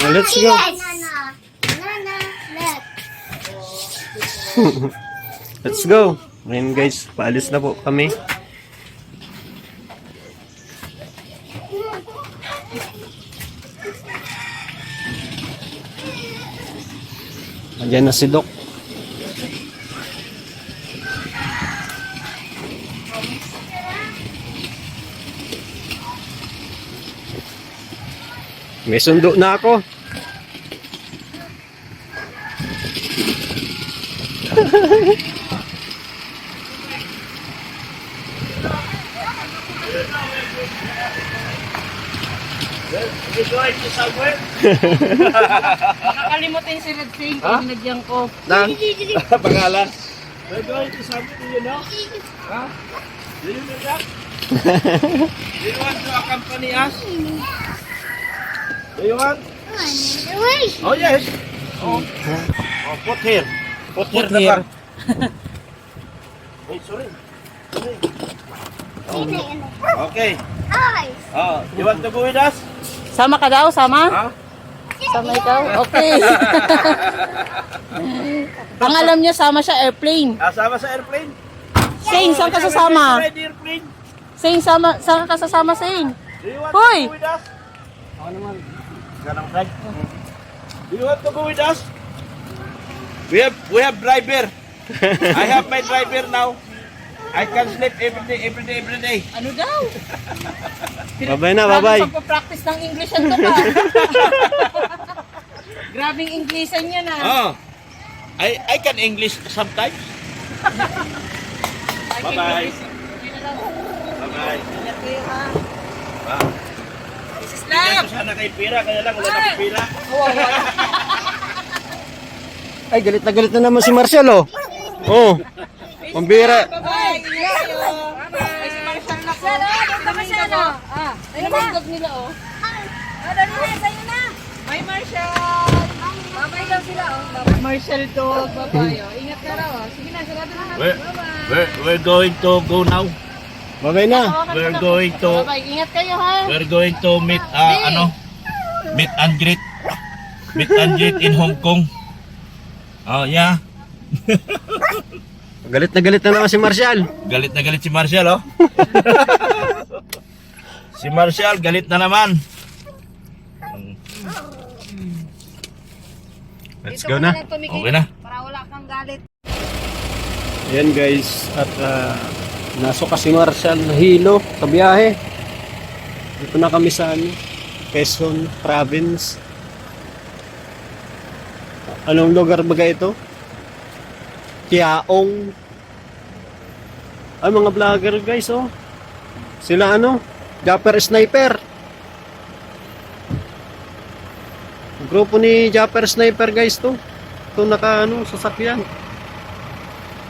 Let's go. Let's go. Ngayon guys, paalis na po kami. Ayan na si Doc. May sundo na ako. Nakalimutin si Red Sing kung nagyan ko. Nang pangalan. We're going to something, do you know? Huh? Do you know that? Do you want to accompany us? Do you want? Oh, yes. Oh, put here. Put here. The car. Wait, sorry. Okay. Oh, you want to go with us? Sama ka daw, sama? Huh? Sama ikaw? Okay. Ang alam niya, sama siya airplane. Sama sa airplane? Sing, saan ka sasama? Ready airplane? Sing, saan ka sasama, Sing? Do you want Hoy! to go with us? Ako naman. Ganang side. Do you want to go with us? We have driver. I have my driver now. I can sleep every day. Ano daw? Bye-bye na, bye-bye. Grabe pagpa-practice ng English yan to ka. Grabing Englishan niya na. Oh. I can English sometimes. Bye-bye. Bye-bye. Ingat kayo ha. Ah. This is Kaya love. sana kay pira, kaya lang wala na pira. Ay, galit na naman si Marcel, oh. Oh, pambira. Bye-bye. Ingat kayo. Bye-bye. Ay, si Marshall na ko. Dito Marshall. Ay, nabundog nila oh. Dali na, sa'yo na. Bye, Marshall. Bye-bye daw sila oh. Bye, Marshall to. Bye-bye oh. Ingat ka raw oh. Sige na, sarado na natin. Bye-bye. We're going to go now. Bye-bye na. We're going to Bye-bye. Ingat kayo ha. We're going to meet meet and greet. Meet and greet in Hong Kong. Oh, yeah. Galit na naman si Marcel. Galit na galit si Marshall, oh. Si Marshall, galit na naman. Let's go na. Okay na. Para wala kang galit. Ayan guys, at nasuka si Marcel na hilo sa biyahe. Dito na kami sa Quezon Province. Anong lugar ba ito? Kiaong. Ay, mga vlogger guys, oh. Sila Japper Sniper. Grupo ni Japper Sniper guys to. Ito naka sasakyan.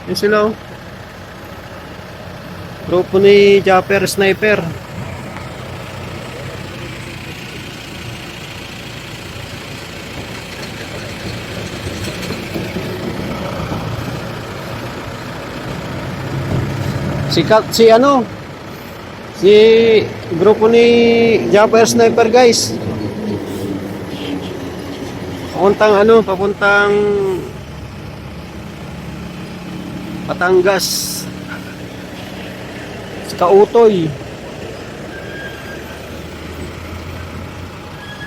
Yan sila, oh. Grupo ni Japper Sniper. Si grupo ni Japper Sniper guys. Papuntang Batangas. Sa Kautoy.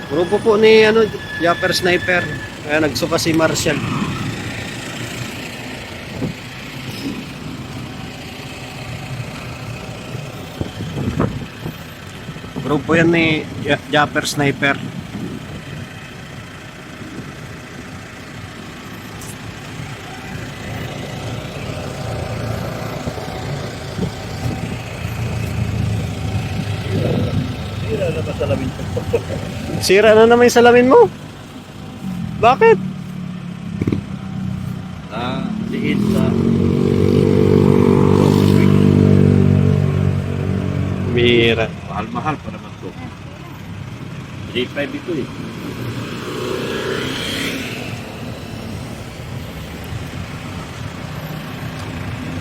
Grupo po ni Japper Sniper. Kaya nagsuka si Marshall. Grupo yan ni Japper Sniper. Sira na naman yung salamin mo. Bakit? Liit na. Mira. Mahal-mahal pa naman to. J5 ito eh.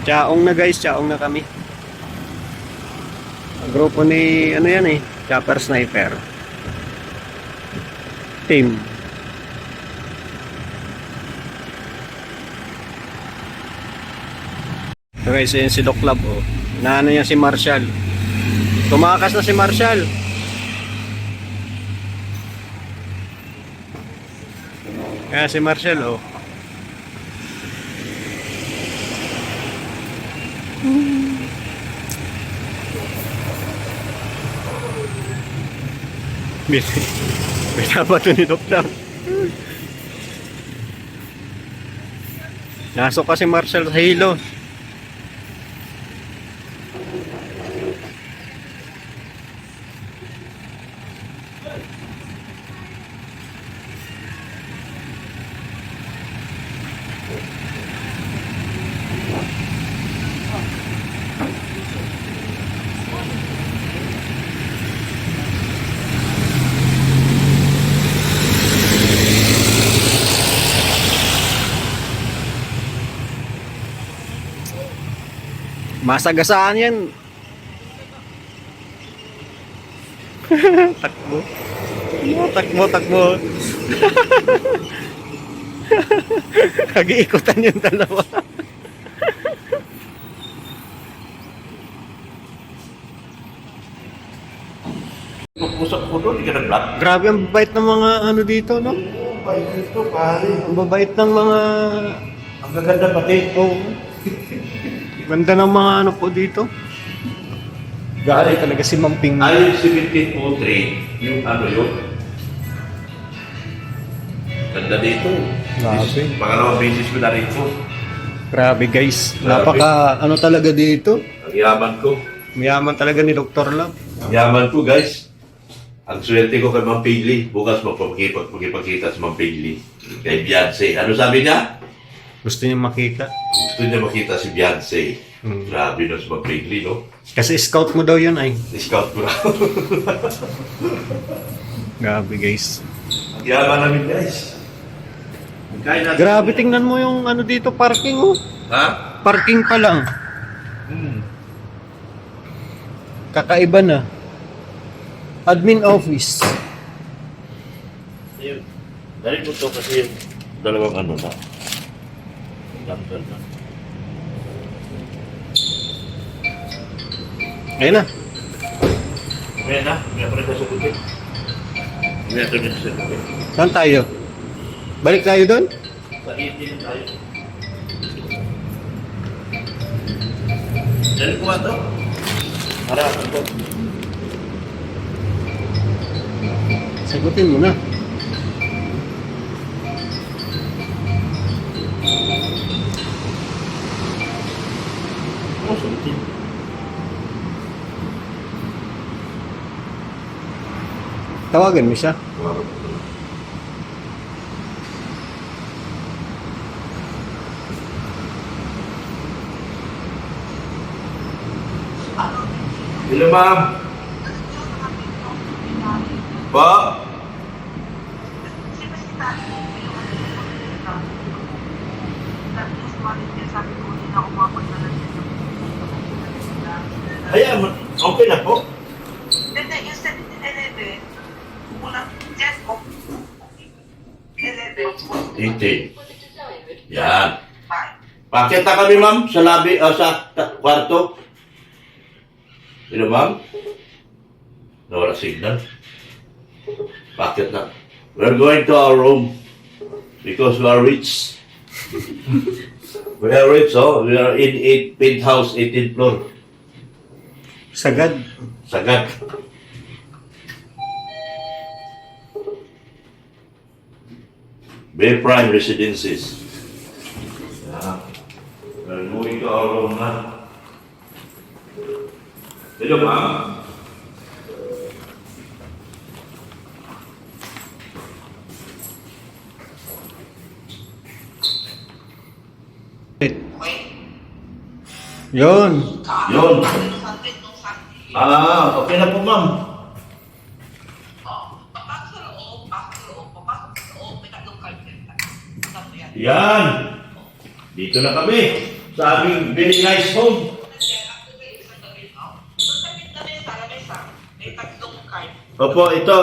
Chaong na guys, chaong na kami. Ang grupo ni yan Japper Sniper. Team. Okay, so yun si Doc Lab, oh. Naano niya si Marshall. Tumakas na si Marshall. Kaya si Marshall, oh. Binabato ni Doc Lab. Nasok kasi Marshall sa hilo. Masagasaan yan. Takbo. Takbo. Kag-iikutan yung dalawa. Pag-usap ko doon, hindi ka nag-vlog. Grabe ang babait ng mga ano dito, no? Ay, ito, pare. Ang babait ng mga... Ang gaganda pati. Oh. Ganda ng mga ano po dito. Grabe talaga si Mamping. Ay, 1703, yung ano yun. Ganda dito. Grabe. Pangalawang business ko na rito. Grabe guys. Grabe. Napaka ano talaga dito. Ang yaman ko. Mayaman talaga ni Dr. Lab. Ang yaman ko, guys. Ang swerte ko kay Ma'am Pigli. Bukas magpapakita si Ma'am Pigli. Kay Beyonce. Ano sabi niya? Gusto niya makita. Gusto niya makita si Beyonce. Hmm. Grabe na si Ma'am Pigli, no? Kasi scout mo daw yun ay. Scout ko na. Grabe guys. Ang yaman namin, guys. Kain natin. Grabe, tingnan mo yung ano dito, parking oh. Ha? Parking pa lang. Kakaiba na. Admin office. Ayun. Dahil mo to kasi yung dalawang ano na. Damsel na. Ayun na. Kaya na, may ako rin sasagutin. May ako rin sasagutin. Saan tayo? Balik tayo doon? Sa 18 tayo. Dahil ko ito. Harapan ko. Sagutin mo na. Oh, sagutin. Tawagan mo siya. Hello, ma'am. Po? Ayan, okay na po. Hindi, yung 1711, kulang, just of 11, 18. Yan. Pakita kami, ma'am, sa labi, sa kwarto. Hello, ma'am? Nawala signal. Bakit na? We're going to our room because we are rich. We are rich, oh. We are in 8 penthouse, 18th floor. Sagad. Sagad. Bay Prime Residences. Yeah. We're going to our room now. Hello, ma'am. Yun. Yun. Okay na po, ma'am. Yan. Dito na kami. Sa aming very nice home. Opo, ito.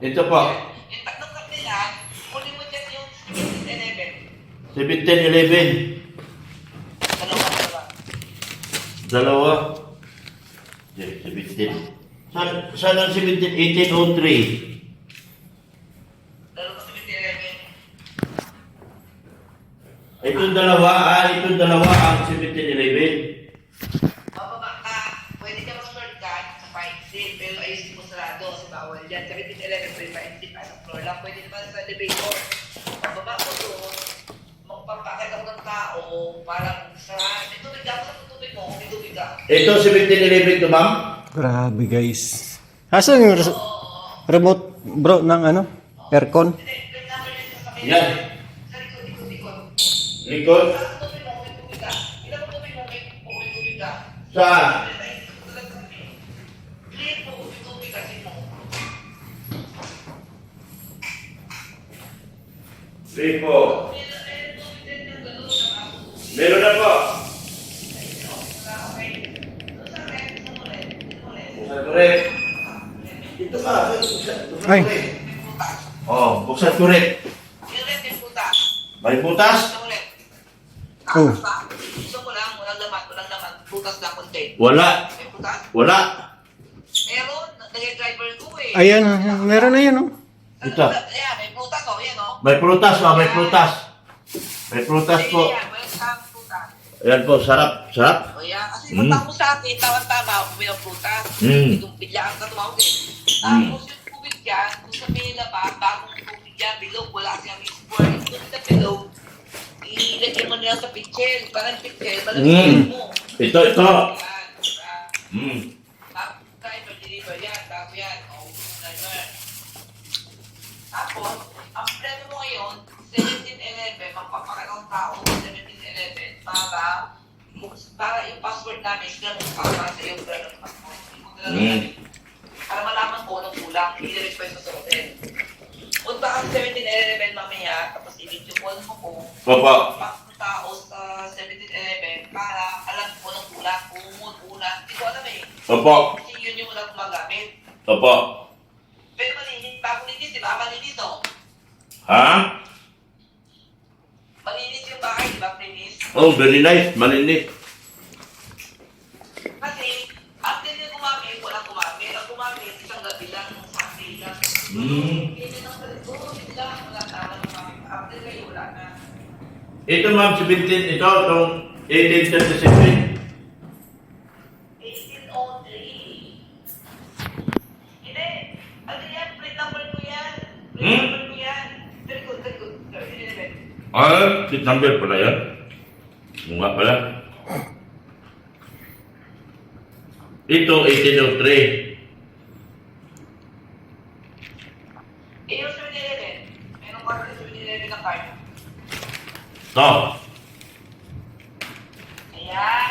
Ito po. Yung tatlong kanila, kunin mo dyan yung 17-11. 1711. Dalawa. Yeah, 17. Saan ang 17? 1803. Dalawa 17-11. Itong dalawa ang 1711. Bababa ka, pwede ka mag-shortcut sa 5-zip, pero ayusin mo sarado kasi bawal dyan. 17-11, pwede 5-zip, nasa floor lang. Pwede naman sa elevator. Bababa mo doon, magpapakit ako ng tao, parang sarado. May tubig ako sa tubig mo, may tubig ka. Ito 1711 to, ma'am. Grabe guys. Asan yung remote bro ng ano? Aircon? Hindi, yung number yun sa sakit. Yan. Sa likod. Likod. Sa tubig mo, may tubig ka. Ilan mo tubig mo, may tubig ka. Saan? Clear mo, may tubig kasi mo. Po. Meron na po. Buksan korek. Ito ka. Ay. Oh, buksan korek. Yung red, yung puta. May butas? Yung red. Oh. Gusto ko lang, walang laman. Putas lang konti. Wala. May putas? Wala. Meron, nag-driver ko eh. Ayan, meron na yan oh. Ito. Ayan, may putas oh, yan oh. May prutas pa, may prutas. May prutas po. Ayan, may isang putas. Ayan po, sarap. Sarap. O yan, kasi punta mo sa akin, tama-tama, kung may putas. Mm. Kung biglaan ka tumawag eh. Tapos yung tubig dyan, kung sa may laba, bagong tubig dyan, bilog, wala siyang sport. Kung sa bilog, ilagay mo nila sa pitchel. Parang pitchel, malagyan mo. Ito. Yan, diba? Mm. Tapos driver, deliver yan, bago yan. O, driver. Tapos, ang plano mo ngayon, 17-11, magpapakalong tao, 17-11, para yung password namin, sila mo para sa iyo, para ng password. Para malaman ko anong kulang, i-request mo sa hotel. Punta ka sa 17-11 mamaya, tapos i-video call mo ko. Opo. Pakong tao sa 17-11 para alam ko anong kulang, kung kulang. Hindi ko alam eh. Opo. Kasi yun yung walang gumagamit. Opo. Pero malinis, bago linis, di ba? Malinis, no? Ha? Malinis yung bahay, di ba? Malinis. Oh, very nice. Malinis. Kasi, after nyo gumamit, walang gumamit. Ang gumamit, isang gabi lang, Sunday lang. Hindi lang sa ito, hindi lang, wala na, walang gumamit. After kayo, wala na. Ito ma'am, 17. Ito, itong 1837. 1803. Hindi. Ano yan? Plate number ko yan. Plate number ko yan. Very good, very good. Very good. Ah, seat number pala yan. Oo nga pala. Ito, 1803. Eh, yung 7-Eleven. Meron ka sa 7-Eleven na card. Ito. Ayan.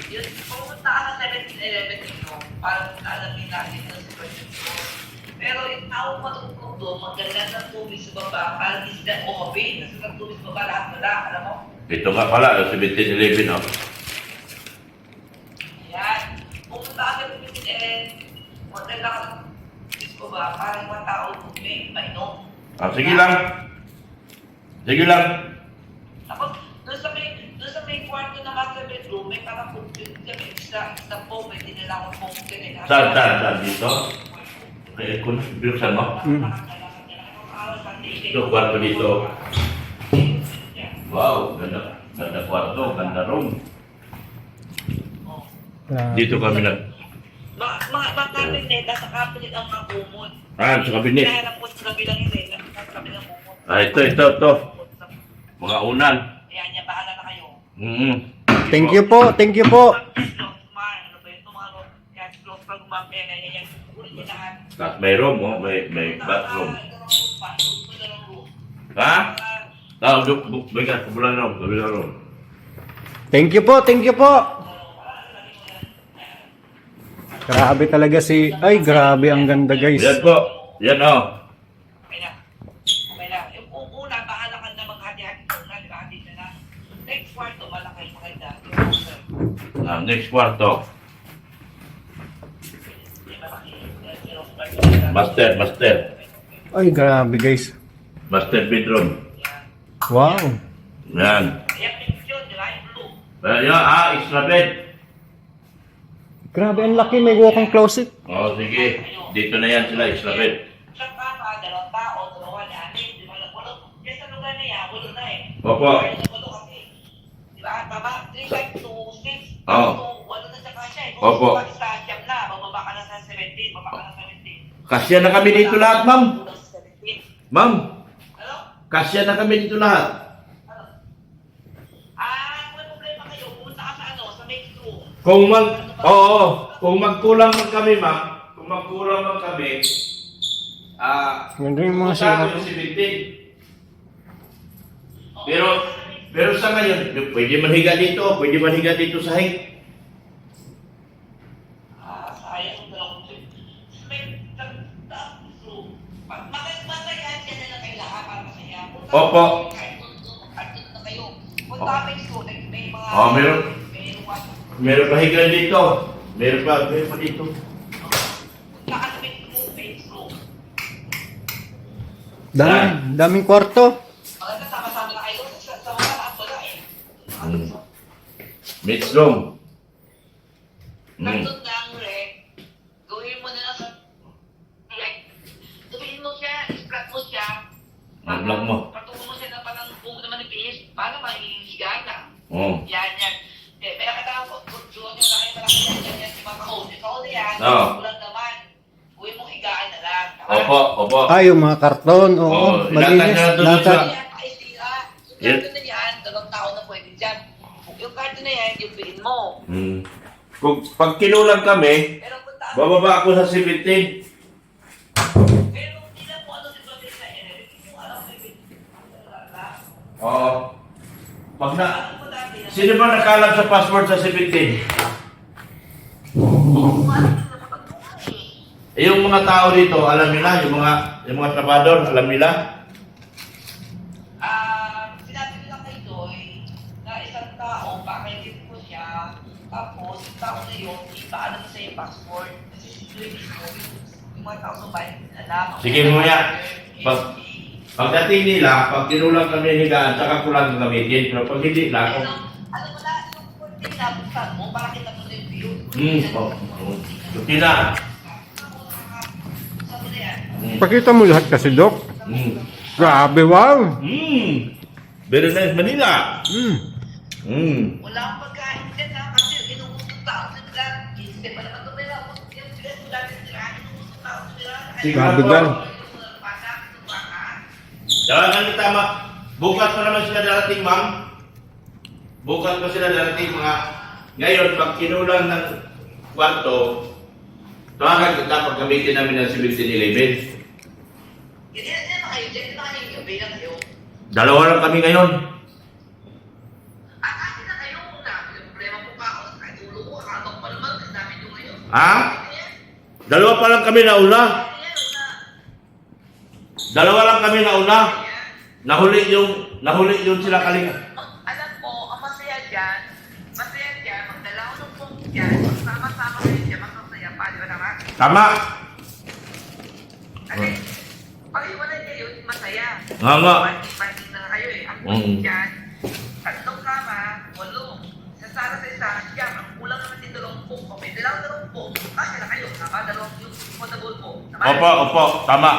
Yun, pumunta ka sa 7-Eleven dito. Para alamin natin yung sitwasyon ko. Pero yung tao matutulog doon, magdala ng tubig sa baba, para di sila umabay. Kasi ng tubig sa baba, lahat wala. Alam mo? Ito nga pala, 1711. Oh. Ayan. Pumunta ka sa 7-Eleven, magdala ka ng tubig sa baba, para yung mga tao tubig, mainom. Ah, sige lang. Sige lang. Tapos, doon sa may kwarto na master bedroom, may parang may isda po, may dinala akong phone. Saan? Dito? Eh, kung binuksan mo? Ito, kwarto dito. Wow, ganda. Ganda kwarto, ganda room. Dito kami nag... Mga kabinet, sa kabinet ang mga kumot. Ah, sa kabinet. Kaya po sa kabilang hindi, sa kabilang kumot. Ah, ito. Mga unan. Ayan, yan, bahala na kayo. Thank you po. Ano ba ito mga yan, close pag umamaya, yan, ulit yung lahat. Tapos may room, oh. May bathroom. Ha? Ah, bigyan, kabilang room. Thank you po. Grabe talaga ay grabe ang ganda guys. Yan po. Yan, oh. Okay na. Yung una, bahala ka na maghati-hati muna, di ba? Hati na lang. Next kwarto, malaki, maganda. Ah, next kwarto. Malaki. Master. Ay, grabe guys. Master bedroom. Wow. Yan. Ayan, pink yun, di ba? Yung blue. Extra bed. Grabe, ang laki. May walk-in closet. Sige. Dito na yan sila, extra bed. Sa kama, 2 tao, 2 na anin, di ba? Walo. Kaya sa lugar na yan, walo na eh. Opo. Walo kasi. Di ba? Tama? 3 times 2, 6. Oo. Walo na sa kasya eh. Opo. Kung sa siyam na, bababa ka na sa 17, bababa ka na sa 17. Kasya na kami dito lahat, ma'am. Kulang sa 17. Ma'am, Ano? kasya na kami dito lahat. May problema kayo. Pumunta ka sa sa main room. Kung magkulang man kami, ma'am. Kung magkulang man kami, Ganda yung mga pupunta sira. kami sa 17. Pero sa ngayon, pwede man higa dito sa hig. Sayang dalawang trip. May room. Masaya siya na lang kailangan para masaya. Opo. At na kayo. Punta kami sa may mga... Meron. May Meron pa higa dito. Meron pa dito. punta ka sa main room. Daming kwarto. Maganda sama-sama na kayo. Sa mga lahat wala eh. Mix room. Nandun na ang rec. Gawin mo na lang sa rec. Gawin mo siya, scrap mo siya. Vlog mo. Patungo mo siya na parang buong naman ng PS para mahihigaan na. Oo. Yan. May nakatawag ko, doon yung laki malaki yan, si Mama Code. Ito ko na yan, Oo. kulang naman. Uwi mong higaan na lang. Opo. Ay, yung mga karton. Oo, Oo, malinis. lahat na doon Lahat. sa- Yan, paisira. Yung karton na yan, 2 tao na pwede dyan. Yung karton na yan, yung bilhin mo. Kung pag kinulang kami, Pero punta bababa ako sa 17. pero hindi na po ano si Brother sa yung alam ko yung Oo. Sino ba nakalam sa passport sa 17? Yung mga tao dito, alam nila, yung mga trabador, alam nila. Sinabi nila kay Doy na isang tao, pakaitin ko siya, tapos yung tao na yun, ipaano mo sa yung passport. Kasi si Doy mismo, yung mga tao sa bahay, alam. Sige mo yan. Pagdating nila, pag kinulang kami higaan, saka ko lang gamitin. Pero pag hindi na, Ano mo na, yung konti na buksan mo, para kita mo na yung view. Tuti na. Saan mo na yan? Pakita mo lahat kasi, Dok. Grabe, wow. Very nice, Manila. Wala akong pagkain dyan ha, kasi inuusong tao sa nila. Isip pa naman ito, pero yung sila mo dati nila, inuusong tao sa nila. Grabe daw. Jangan tama. Bukas pa naman sila darating, ma'am. Bukas pa sila darating, mga... Ngayon, pag kinulang ng kwarto, dapat gamitin namin ng 1711. Hindi na kayo dyan, hindi na kayo yung gabi na kayo. Dalawa lang kami ngayon. Atin na kayo muna. Yung problema po pa ako. Kahit ulo ko, akatong pa naman. Ang dami nyo ngayon. Ha? Dalawa pa lang kami nauna. Dalawa lang kami nauna. Nahuli yung sila kalinga. Alam mo, ang masaya dyan, magdala ko ng phone dyan, sama-sama kayo dyan, masasaya pa, di ba naman? Tama. Kasi, pag iwalay kayo, masaya. Nga. Banding na kayo eh. Ang phone dyan, 3 kama, 8. Sa Sara sa isa, siyam, ang kulang naman din 20. Kung may 2 po, kasi na kayo, tama? 2 yung portable po. Opo, tama.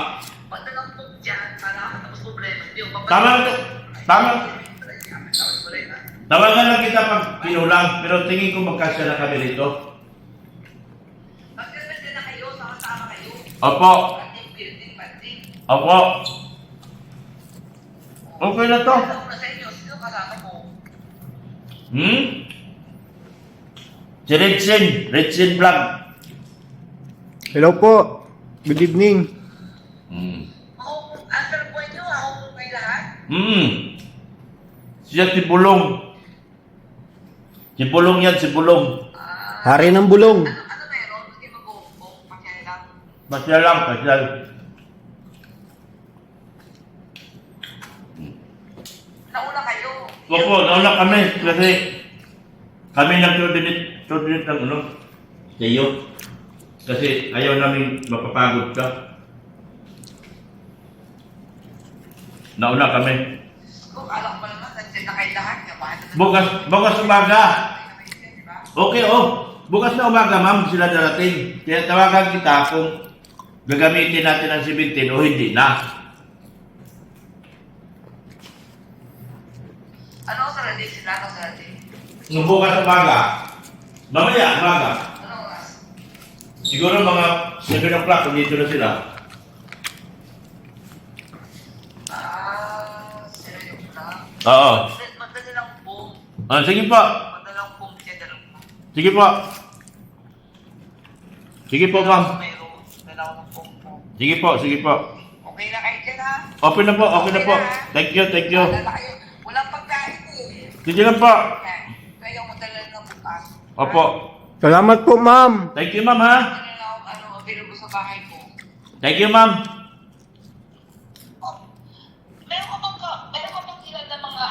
Pag 2 dyan, para tapos problema. Hindi, Tama. Tawagan lang kita pag kinulang, pero tingin ko magkasya na kami rito. Magkakaroon na kayo, sama-sama kayo. Opo. Banding. Opo. Okay na to. Alam ko na sa inyo, sino kasama mo? Si Redsin Vlog. Hello po. Good evening. Ako, answer po inyo, ako po kayo lahat. Siya si Bulong. Si Bulong yan, si Bulong. Hari ng bulong. Ano meron? Hindi mag-uubong, pasyal lang. Pasyal. Nauna kayo. Opo, nauna kami kasi kami nag-coordinate ng sa iyo. Kasi ayaw namin mapapagod ka. Nauna kami. Kung alam ko naman, nandiyan na kayo lahat. Bukas umaga. Okay, oh. Bukas na umaga, ma'am, sila darating. Kaya tawagan kita kung gagamitin natin ang 17 o hindi na. Ano ang sarili? Sila ang sarili. Nung bukas umaga, mamaya umaga, Ano oras? siguro mga 7 o'clock, dito na sila. Sila yung lang. Oo. Magdala lang po. Sige po. Magdala lang po. Siya dalang po. Sige po. Sige po, ma'am. Mayroon. Dala ko ng po. Sige po, sige po. Okay na kayo dyan ha? Okay na po, okay na po. Thank you, thank you. Dala kayo. Walang pagkain eh. Sige lang po. Kayo magdala ng bukas. Opo. Salamat po, ma'am. Thank you, ma'am, ha? Available sa bahay ko. Thank you, ma'am. Meron ka bang ilan na mga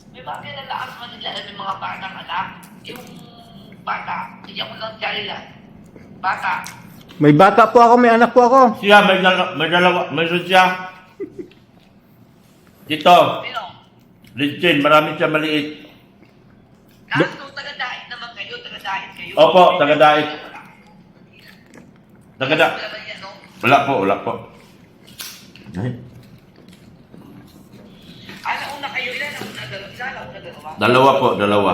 may mga kailangan man nila na may mga batang anak. Yung bata, bigyan ko lang dyan nila. Bata. May bata po ako, may anak po ako. Siya, may dalawa, mayroon siya. Dito, Sino? Litchin, marami siya maliit. Kaso, taga-dait naman kayo, taga-dait kayo. Opo, taga-dait. Tagada. Wala ba yan, no? Wala po, wala po. Una kayo, ilan ang dalawa? Dalawa po, dalawa.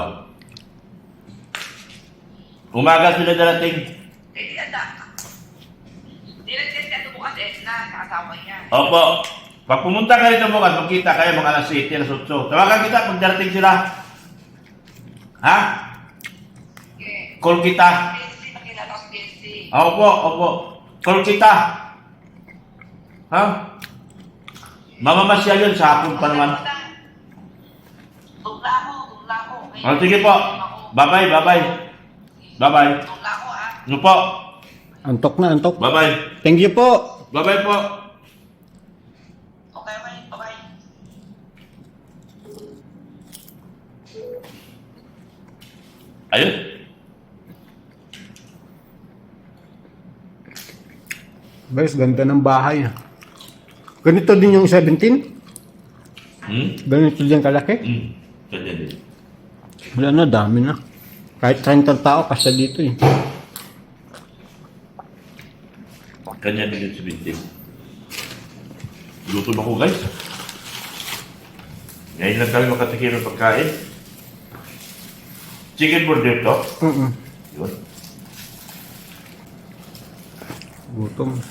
Umaga sila darating. Eh, di anda. Nilagyan siya bukas na kasawa niya. Opo. Pag pumunta kayo dito bukas, magkita kayo mga alas 7, alas 8. Tawagan kita pag darating sila. Ha? Okay. Call kita. PNC, nakilala ko sa PNC. Opo, opo. Call kita. Ha? Mamamasyal yun sa hapon pa naman. Tugla ako. Okay? Oh, sige po. Bye-bye, bye-bye. Bye-bye. Tugla ako, ha? Ano po? Antok na, antok. Bye-bye. Thank you po. Bye-bye po. Okay, bye-bye. Ayun. Guys, ganda ng bahay. Ganito din yung 17? Ganito din kalaki? Kanya din. Wala na, dami na. Kahit 30 tao, kasi dito eh. Kanya din yung 17. Luto ako guys. Ngayon lang kami makatikim ng pagkain. Chicken burger to. Yun. Gutom.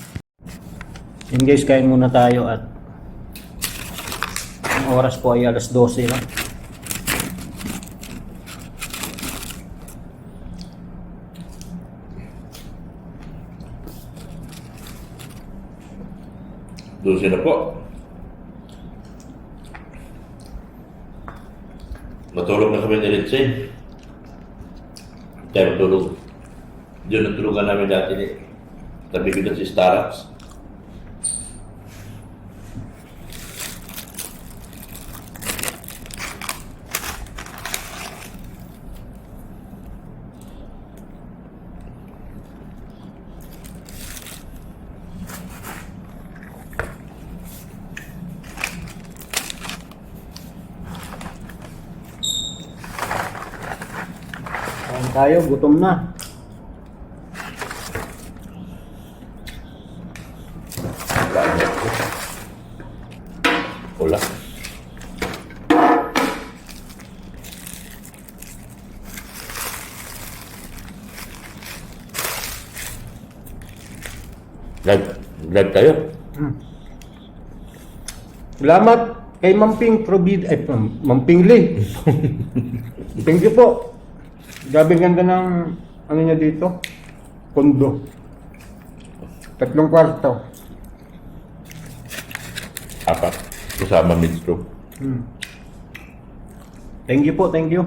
Yun guys, kain muna tayo at ang oras po ay alas 12 lang. Doon sila po. Matulog na kami ni Lindsay. Tayo matulog. Diyan natulugan namin dati ni tabi ko na si Starbucks. Kain tayo, gutom na. Wala. Live tayo. Salamat kay Mamping Provida, ay Mamping Lee. Thank you po. Grabe ganda ng ano niya dito. Kondo. 3 kwarto. 4. Kasama midstro. Thank you po, thank you.